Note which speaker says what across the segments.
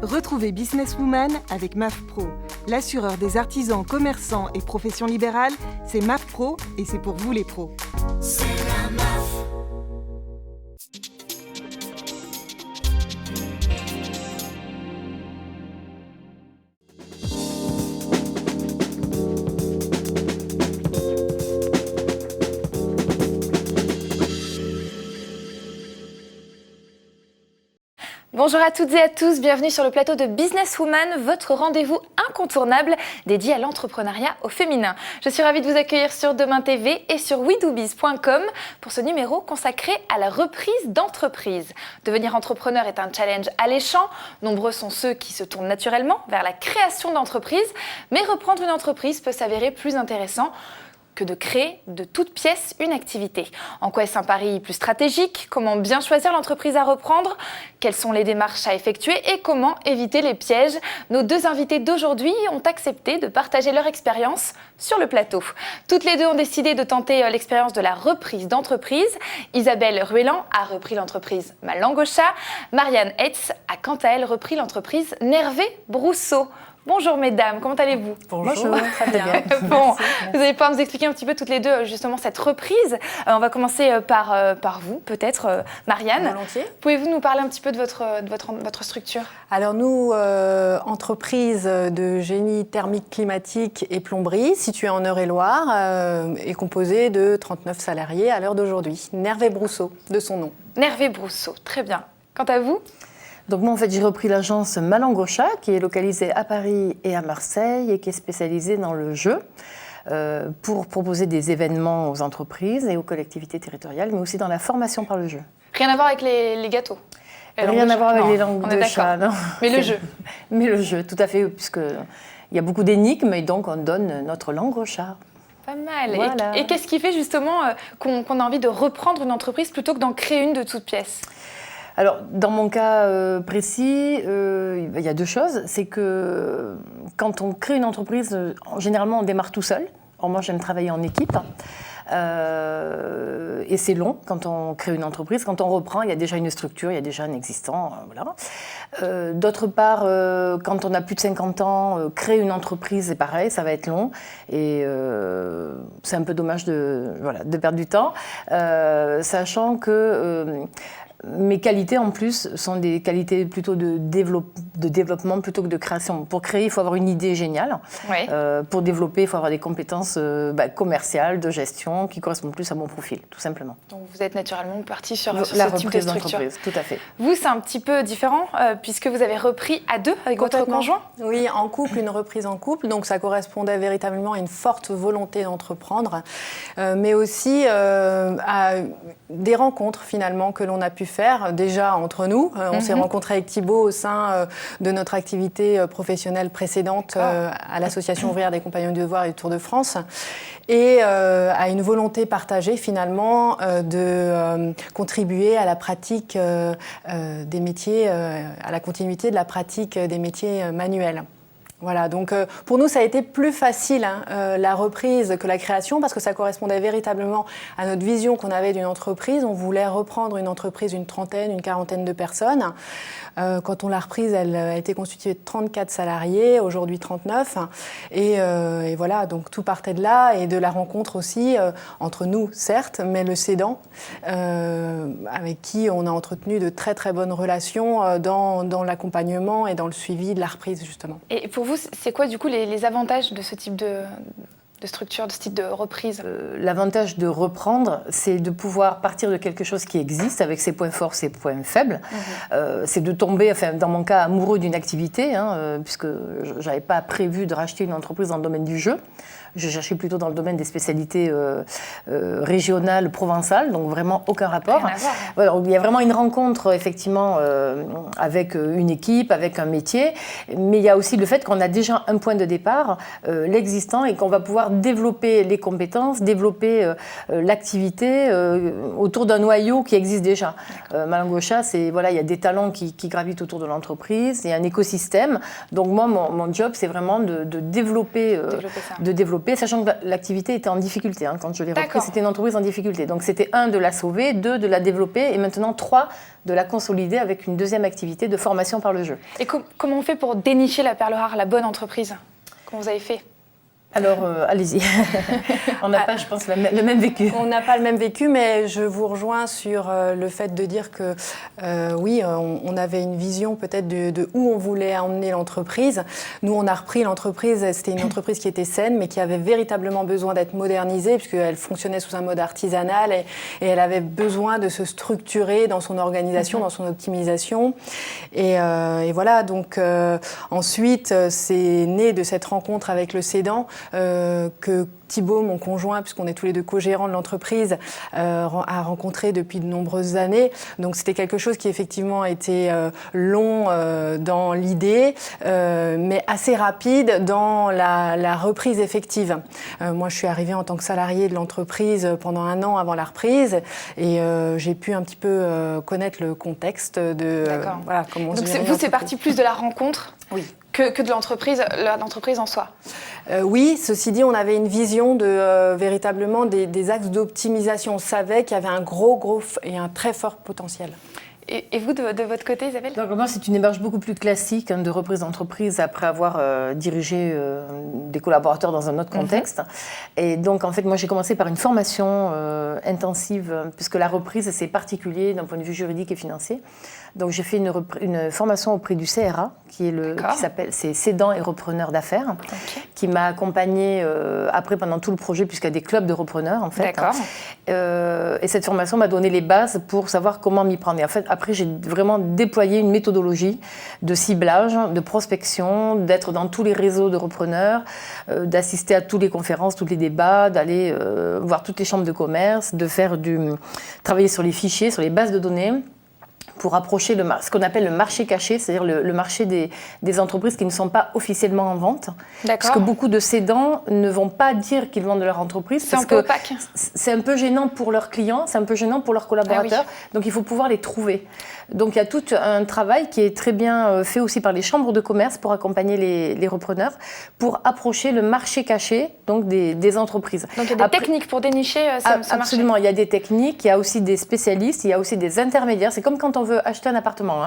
Speaker 1: Retrouvez Businesswoman avec MAF Pro. L'assureur des artisans, commerçants et professions libérales, c'est MAF Pro et c'est pour vous les pros.
Speaker 2: C'est la MAF.
Speaker 3: Bonjour à toutes et à tous, bienvenue sur le plateau de Businesswoman, votre rendez-vous incontournable dédié à l'entrepreneuriat au féminin. Je suis ravie de vous accueillir sur Demain TV et sur wedoobiz.com pour ce numéro consacré à la reprise d'entreprise. Devenir entrepreneur est un challenge alléchant, nombreux sont ceux qui se tournent naturellement vers la création d'entreprise, mais reprendre une entreprise peut s'avérer plus intéressant que de créer de toutes pièces une activité. En quoi est-ce un pari plus stratégique? Comment bien choisir l'entreprise à reprendre? Quelles sont les démarches à effectuer et comment éviter les pièges? Nos deux invités d'aujourd'hui ont accepté de partager leur expérience sur le plateau. Toutes les deux ont décidé de tenter l'expérience de la reprise d'entreprise. Isabelle Ruellan a repris l'entreprise Ma Langue au Chat. Marianne Hetz a quant à elle repris l'entreprise Nervé Brousseau. Bonjour mesdames, comment allez-vous?
Speaker 4: Bonjour, très bien.
Speaker 3: Bon, vous allez pouvoir nous expliquer un petit peu toutes les deux justement cette reprise. On va commencer par vous, peut-être Marianne.
Speaker 4: Volontiers.
Speaker 3: Pouvez-vous nous parler un petit peu de votre structure?
Speaker 4: Alors nous, entreprise de génie thermique climatique et plomberie, située en Eure-et-Loire, est composée de 39 salariés à l'heure d'aujourd'hui. Nervé Brousseau, de son nom.
Speaker 3: Nervé Brousseau, très bien. Quant à vous?
Speaker 5: Donc moi, en fait, j'ai repris l'agence Ma Langue au Chat, qui est localisée à Paris et à Marseille et qui est spécialisée dans le jeu pour proposer des événements aux entreprises et aux collectivités territoriales, mais aussi dans la formation par le jeu.
Speaker 3: Rien à voir avec les gâteaux?
Speaker 5: Rien à voir avec les langues de chat, non.
Speaker 3: Mais le jeu?
Speaker 5: Mais le jeu, tout à fait, puisqu'il y a beaucoup d'énigmes et donc on donne notre langue au chat.
Speaker 3: Pas mal.
Speaker 5: Voilà.
Speaker 3: Et qu'est-ce qui fait justement qu'on a envie de reprendre une entreprise plutôt que d'en créer une de toutes pièces?
Speaker 5: Alors, dans mon cas précis, il y a deux choses. C'est que quand on crée une entreprise, généralement, on démarre tout seul. Or, moi, j'aime travailler en équipe. Et c'est long quand on crée une entreprise. Quand on reprend, il y a déjà une structure, il y a déjà un existant. Voilà. D'autre part, quand on a plus de 50 ans, créer une entreprise, c'est pareil, ça va être long. Et c'est un peu dommage de perdre du temps. Sachant que mes qualités, en plus, sont des qualités plutôt de développement plutôt que de création. Pour créer, il faut avoir une idée géniale.
Speaker 3: Oui.
Speaker 5: Pour développer, il faut avoir des compétences commerciales, de gestion, qui correspondent plus à mon profil, tout simplement.
Speaker 3: Donc vous êtes naturellement parti sur
Speaker 5: la
Speaker 3: ce type de
Speaker 5: reprise
Speaker 3: structure.
Speaker 5: d'entreprise, tout à fait.
Speaker 3: Vous, c'est un petit peu différent, puisque vous avez repris à deux avec votre conjoint?
Speaker 4: Oui, en couple, une reprise en couple. Donc ça correspondait véritablement à une forte volonté d'entreprendre, mais aussi à des rencontres finalement que l'on a pu faire déjà entre nous. On s'est rencontrés avec Thibaut au sein de notre activité professionnelle précédente à l'Association ouvrière des Compagnons du Devoir et du Tour de France, et à une volonté partagée finalement de contribuer à la pratique des métiers, à la continuité de la pratique des métiers manuels. Voilà, donc pour nous, ça a été plus facile la reprise que la création, parce que ça correspondait véritablement à notre vision qu'on avait d'une entreprise. On voulait reprendre une entreprise d'une trentaine, une quarantaine de personnes. Quand on l'a reprise, elle a été constituée de 34 salariés, aujourd'hui 39. Et voilà, donc tout partait de là et de la rencontre aussi entre nous, certes, mais le cédant, avec qui on a entretenu de très très bonnes relations dans l'accompagnement et dans le suivi de la reprise, justement.
Speaker 3: Et pour vous, c'est quoi du coup les avantages de ce type de structure, de ce type de reprise?
Speaker 5: L'avantage de reprendre, c'est de pouvoir partir de quelque chose qui existe, avec ses points forts, ses points faibles. C'est de tomber, enfin, dans mon cas, amoureux d'une activité, puisque je n'avais pas prévu de racheter une entreprise dans le domaine du jeu. Je cherchais plutôt dans le domaine des spécialités régionales, provençales, donc vraiment aucun rapport. Voilà, il y a vraiment une rencontre, effectivement, avec une équipe, avec un métier, mais il y a aussi le fait qu'on a déjà un point de départ, l'existant, et qu'on va pouvoir pouvoir développer les compétences, développer l'activité autour d'un noyau qui existe déjà. Malangocha, il y a des talents qui gravitent autour de l'entreprise, il y a un écosystème. Donc moi, mon job, c'est vraiment de développer, sachant que l'activité était en difficulté. Quand je l'ai repris, c'était une entreprise en difficulté. Donc c'était 1, de la sauver, 2, de la développer, et maintenant 3, de la consolider avec une deuxième activité de formation par le jeu.
Speaker 3: Et comment on fait pour dénicher la perle rare, la bonne entreprise? Comment vous avez fait?
Speaker 5: Alors, allez-y. On n'a pas, je pense, le même vécu.
Speaker 4: On n'a pas le même vécu, mais je vous rejoins sur le fait de dire que oui, on avait une vision peut-être de où on voulait emmener l'entreprise. Nous, on a repris l'entreprise, c'était une entreprise qui était saine, mais qui avait véritablement besoin d'être modernisée, puisqu'elle fonctionnait sous un mode artisanal et elle avait besoin de se structurer dans son organisation, dans son optimisation. Et voilà, donc ensuite, c'est né de cette rencontre avec le cédant, que Thibaut, mon conjoint, puisqu'on est tous les deux co-gérants de l'entreprise, a rencontré depuis de nombreuses années. Donc c'était quelque chose qui effectivement était long dans l'idée, mais assez rapide dans la reprise effective. Moi, je suis arrivée en tant que salariée de l'entreprise pendant 1 an avant la reprise, et j'ai pu un petit peu connaître le contexte de comment
Speaker 3: Donc vous, c'est parti plus de la rencontre que de l'entreprise en soi.
Speaker 4: Oui, ceci dit, on avait une vision de véritablement des axes d'optimisation. On savait qu'il y avait un gros et un très fort potentiel.
Speaker 3: Et vous, de votre côté, Isabelle?
Speaker 5: Donc, moi, c'est une démarche beaucoup plus classique de reprise d'entreprise après avoir dirigé des collaborateurs dans un autre contexte. Et donc, en fait, moi, j'ai commencé par une formation intensive, puisque la reprise, c'est particulier d'un point de vue juridique et financier. Donc, j'ai fait une formation auprès du CRA, qui s'appelle Cédant et repreneur d'affaires, qui m'a accompagnée après pendant tout le projet, puisqu'il y a des clubs de repreneurs, en fait. Et cette formation m'a donné les bases pour savoir comment m'y prendre. Et en fait, après, j'ai vraiment déployé une méthodologie de ciblage, de prospection, d'être dans tous les réseaux de repreneurs, d'assister à toutes les conférences, tous les débats, d'aller voir toutes les chambres de commerce, de travailler sur les fichiers, sur les bases de données, pour approcher ce qu'on appelle le marché caché, c'est-à-dire le marché des entreprises qui ne sont pas officiellement en vente. Parce que beaucoup de cédants ne vont pas dire qu'ils vendent leur entreprise.
Speaker 3: C'est un peu opaque.
Speaker 5: C'est un peu gênant pour leurs clients, c'est un peu gênant pour leurs collaborateurs. Donc il faut pouvoir les trouver. Donc il y a tout un travail qui est très bien fait aussi par les chambres de commerce pour accompagner les repreneurs, pour approcher le marché caché donc des entreprises.
Speaker 3: Donc il y a des techniques pour dénicher ce marché.
Speaker 5: Absolument, il y a des techniques, il y a aussi des spécialistes, il y a aussi des intermédiaires. C'est comme quand on veut acheter un appartement.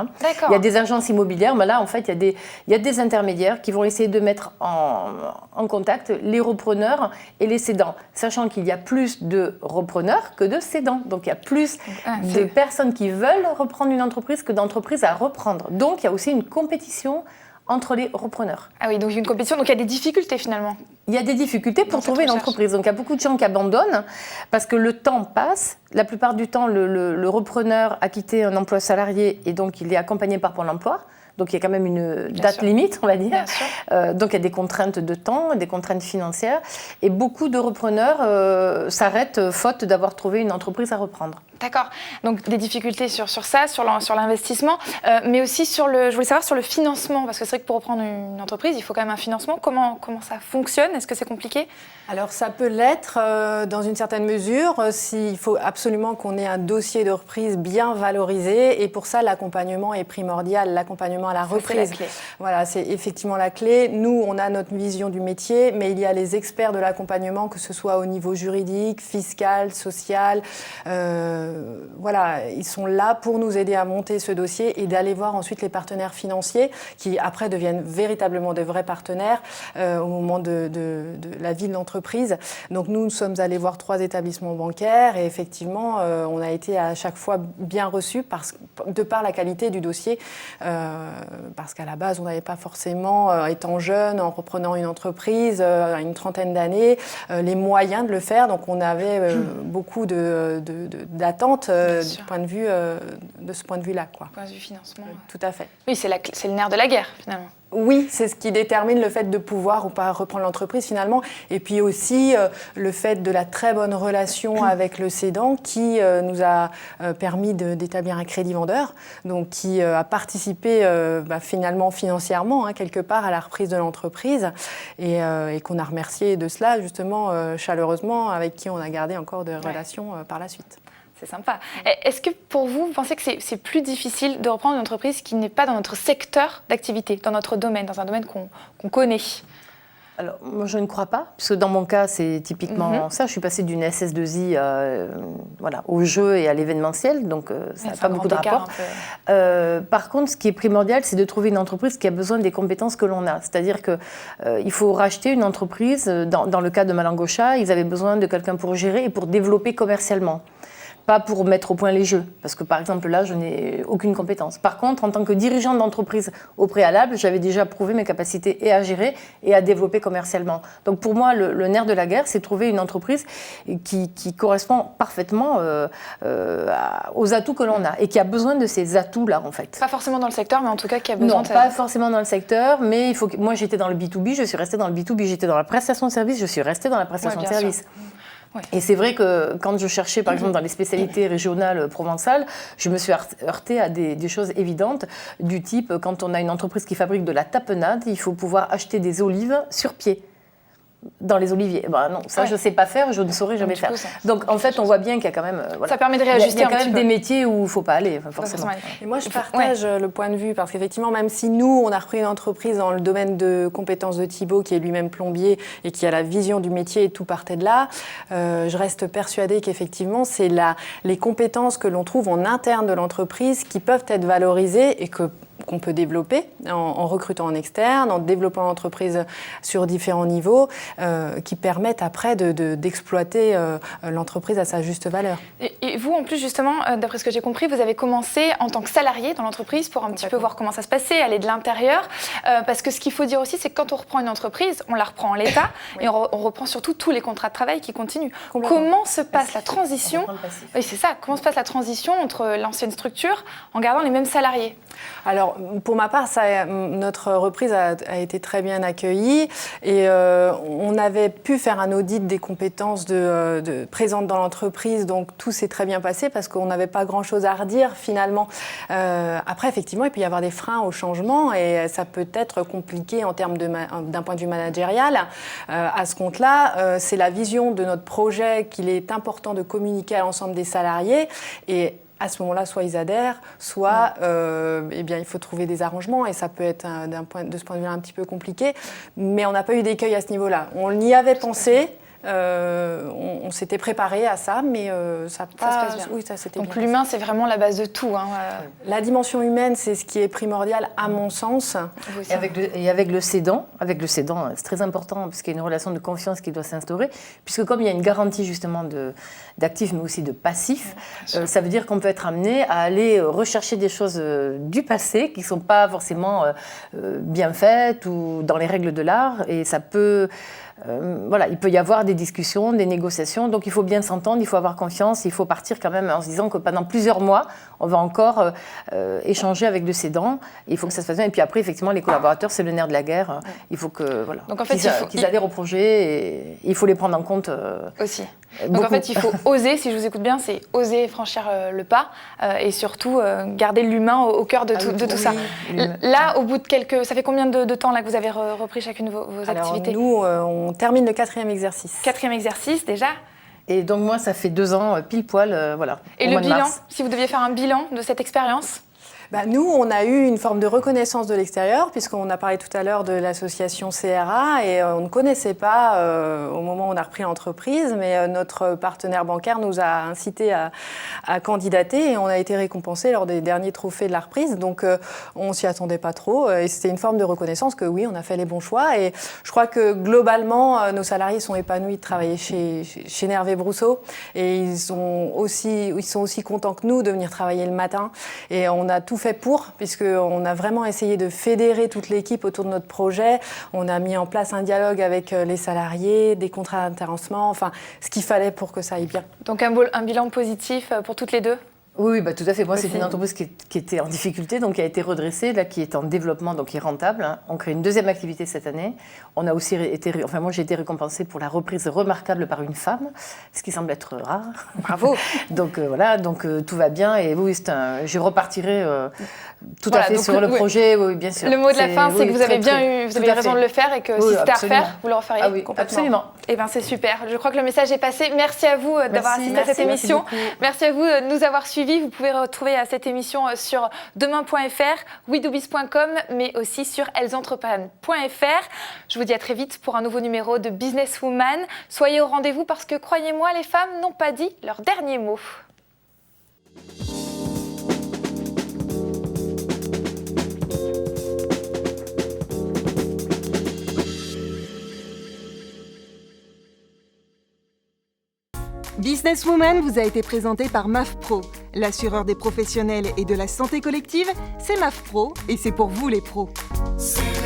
Speaker 5: Il y a des agences immobilières, mais là en fait il y a des intermédiaires qui vont essayer de mettre en contact les repreneurs et les cédants, sachant qu'il y a plus de repreneurs que de cédants. Donc il y a plus de personnes qui veulent reprendre une entreprise que d'entreprises à reprendre. Donc il y a aussi une compétition entre les repreneurs.
Speaker 3: Ah oui, donc il y a une compétition, donc il y a des difficultés finalement.
Speaker 5: Il y a des difficultés pour trouver une entreprise. Donc il y a beaucoup de gens qui abandonnent parce que le temps passe. La plupart du temps, le repreneur a quitté un emploi salarié et donc il est accompagné par Pôle emploi. Donc il y a quand même une date limite, on va dire. Donc il y a des contraintes de temps, des contraintes financières. Et beaucoup de repreneurs s'arrêtent faute d'avoir trouvé une entreprise à reprendre.
Speaker 3: D'accord. Donc des difficultés sur ça, sur l'investissement, mais aussi je voulais savoir sur le financement, parce que c'est vrai que pour reprendre une entreprise, il faut quand même un financement. Comment ça fonctionne? Est-ce que c'est compliqué?
Speaker 4: Alors ça peut l'être dans une certaine mesure, il faut absolument qu'on ait un dossier de reprise bien valorisé, et pour ça l'accompagnement est primordial, l'accompagnement à la reprise.
Speaker 3: C'est la clé.
Speaker 4: Voilà, c'est effectivement la clé. Nous, on a notre vision du métier, mais il y a les experts de l'accompagnement, que ce soit au niveau juridique, fiscal, social. Voilà, ils sont là pour nous aider à monter ce dossier et d'aller voir ensuite les partenaires financiers qui après deviennent véritablement de vrais partenaires au moment de la vie de l'entreprise. Donc nous sommes allés voir 3 établissements bancaires et effectivement on a été à chaque fois bien reçus de par la qualité du dossier, parce qu'à la base on n'avait pas forcément, étant jeune, en reprenant une entreprise à une trentaine d'années, les moyens de le faire. Donc on avait beaucoup d'attentes de ce point de vue-là.
Speaker 3: Point de vue financement.
Speaker 4: Tout à fait.
Speaker 3: Oui, c'est le nerf de la guerre, finalement.
Speaker 4: Oui, c'est ce qui détermine le fait de pouvoir ou pas reprendre l'entreprise finalement. Et puis aussi le fait de la très bonne relation avec le cédant qui nous a permis d'établir un crédit vendeur, donc qui a participé finalement financièrement quelque part à la reprise de l'entreprise et qu'on a remercié de cela justement chaleureusement, avec qui on a gardé encore des relations par la suite.
Speaker 3: C'est sympa. Est-ce que pour vous, vous pensez que c'est plus difficile de reprendre une entreprise qui n'est pas dans notre secteur d'activité, dans notre domaine, dans un domaine qu'on connaît ?
Speaker 5: Alors, moi, je ne crois pas, puisque dans mon cas, c'est typiquement ça. Je suis passée d'une SS2I au jeu et à l'événementiel, donc ça n'a pas beaucoup de rapport. Par contre, ce qui est primordial, c'est de trouver une entreprise qui a besoin des compétences que l'on a. C'est-à-dire qu'il faut racheter une entreprise. Dans le cas de Malangocha, ils avaient besoin de quelqu'un pour gérer et pour développer commercialement. Pas pour mettre au point les jeux, parce que par exemple là, je n'ai aucune compétence. Par contre, en tant que dirigeant d'entreprise au préalable, j'avais déjà prouvé mes capacités et à gérer et à développer commercialement. Donc pour moi, le nerf de la guerre, c'est trouver une entreprise qui correspond parfaitement aux atouts que l'on a et qui a besoin de ces atouts-là en fait.
Speaker 3: Pas forcément dans le secteur, mais en tout cas qui a besoin
Speaker 5: non, pas forcément dans le secteur, mais il faut que... Moi j'étais dans le B2B, je suis restée dans le B2B, j'étais dans la prestation de service, je suis restée dans la prestation de service. Sûr. Ouais. Et c'est vrai que quand je cherchais, par exemple, dans les spécialités régionales provençales, je me suis heurtée à des choses évidentes, du type, quand on a une entreprise qui fabrique de la tapenade, il faut pouvoir acheter des olives sur pied. Dans les oliviers. Non, ça je ne sais pas faire, je ne saurais jamais faire. Donc en fait, on voit bien qu'il y a quand même...
Speaker 3: Ça permet de réajuster
Speaker 5: il y a quand même des métiers où il ne faut pas aller, forcément.
Speaker 4: Et moi, je partage le point de vue, parce qu'effectivement, même si nous, on a repris une entreprise dans le domaine de compétences de Thibaut, qui est lui-même plombier et qui a la vision du métier et tout partait de là, je reste persuadée qu'effectivement, c'est les compétences que l'on trouve en interne de l'entreprise qui peuvent être valorisées et qu'on peut développer en recrutant en externe, en développant l'entreprise sur différents niveaux, qui permettent après d'exploiter l'entreprise à sa juste valeur.
Speaker 3: Et vous, en plus, justement, d'après ce que j'ai compris, vous avez commencé en tant que salarié dans l'entreprise pour un petit peu voir comment ça se passait, aller de l'intérieur. Parce que ce qu'il faut dire aussi, c'est que quand on reprend une entreprise, on la reprend en l'état et on reprend surtout tous les contrats de travail qui continuent. Comment se passe la transition ? Oui, c'est ça. Comment se passe la transition entre l'ancienne structure en gardant les mêmes salariés ?
Speaker 4: Alors, pour ma part, notre reprise a été très bien accueillie et on avait pu faire un audit des compétences présentes dans l'entreprise, donc tout s'est très bien passé parce qu'on n'avait pas grand-chose à redire finalement. Après, effectivement, il peut y avoir des freins au changement et ça peut être compliqué en termes d'un point de vue managérial. À ce compte-là, c'est la vision de notre projet qu'il est important de communiquer à l'ensemble des salariés et à ce moment-là, soit ils adhèrent, soit il faut trouver des arrangements et ça peut être de ce point de vue un petit peu compliqué. Mais on n'a pas eu d'écueil à ce niveau-là. On y avait pensé, on s'était préparé à ça, mais ça se passe bien. Oui, ça s'était
Speaker 3: Donc
Speaker 4: bien
Speaker 3: l'humain, c'est vraiment la base de tout.
Speaker 4: La dimension humaine, c'est ce qui est primordial à mon sens.
Speaker 5: Et avec le cédant, c'est très important parce qu'il y a une relation de confiance qui doit s'instaurer, puisque comme il y a une garantie justement d'actifs, mais aussi de passifs, ça veut dire qu'on peut être amené à aller rechercher des choses du passé qui ne sont pas forcément bien faites ou dans les règles de l'art, et ça peut... il peut y avoir des discussions, des négociations, donc il faut bien s'entendre, il faut avoir confiance, il faut partir quand même en se disant que pendant plusieurs mois, on va encore échanger avec le cédant, il faut que ça se fasse bien, et puis après, effectivement, les collaborateurs, c'est le nerf de la guerre, il faut que,
Speaker 3: donc, en fait,
Speaker 5: qu'ils adhèrent au projet, et il faut les prendre en compte
Speaker 3: aussi. Donc en fait, il faut oser, si je vous écoute bien, c'est oser franchir le pas et surtout garder l'humain au cœur de tout ça. Là, au bout de ça fait combien de temps là, que vous avez repris chacune de vos activités ?
Speaker 4: Nous, on termine le 4e exercice.
Speaker 3: 4e exercice déjà ?
Speaker 5: Et donc moi, ça fait 2 ans, pile poil,
Speaker 3: Et le bilan, si vous deviez faire un bilan de cette expérience ?
Speaker 4: Nous, on a eu une forme de reconnaissance de l'extérieur, puisqu'on a parlé tout à l'heure de l'association CRA, et on ne connaissait pas au moment où on a repris l'entreprise, mais notre partenaire bancaire nous a incité à candidater, et on a été récompensé lors des derniers trophées de la reprise, donc on ne s'y attendait pas trop, et c'était une forme de reconnaissance que oui, on a fait les bons choix, et je crois que globalement, nos salariés sont épanouis de travailler chez Nervé Brousseau, et ils sont aussi contents que nous de venir travailler le matin, et on a tout fait puisqu'on a vraiment essayé de fédérer toute l'équipe autour de notre projet. On a mis en place un dialogue avec les salariés, des contrats d'intéressement, enfin, ce qu'il fallait pour que ça aille bien.
Speaker 3: Donc un bilan positif pour toutes les deux ?
Speaker 5: Oui, tout à fait. Moi, c'est une entreprise qui était en difficulté, donc qui a été redressée, là, qui est en développement, donc qui est rentable. On crée une deuxième activité cette année. On a aussi moi, j'ai été récompensée pour la reprise remarquable par une femme, ce qui semble être rare.
Speaker 3: Bravo.
Speaker 5: Donc voilà, tout va bien. Et oui, je repartirai tout à fait sur le projet, oui, bien sûr.
Speaker 3: Le mot de la fin, c'est que vous avez vous avez raison de le faire et que si c'était à refaire, vous le referiez.
Speaker 5: Ah oui, absolument.
Speaker 3: Eh bien, c'est super. Je crois que le message est passé. Merci à vous d'avoir assisté à cette émission. Merci à vous de nous avoir suivis. Vous pouvez retrouver cette émission sur demain.fr, wedoobiz.com, mais aussi sur ellesentreprenent.fr. Je vous dis à très vite pour un nouveau numéro de Business Woman. Soyez au rendez-vous parce que, croyez-moi, les femmes n'ont pas dit leur dernier mot.
Speaker 1: Business Woman vous a été présenté par MAF Pro. L'assureur des professionnels et de la santé collective, c'est MAF Pro et c'est pour vous les pros.
Speaker 2: C'est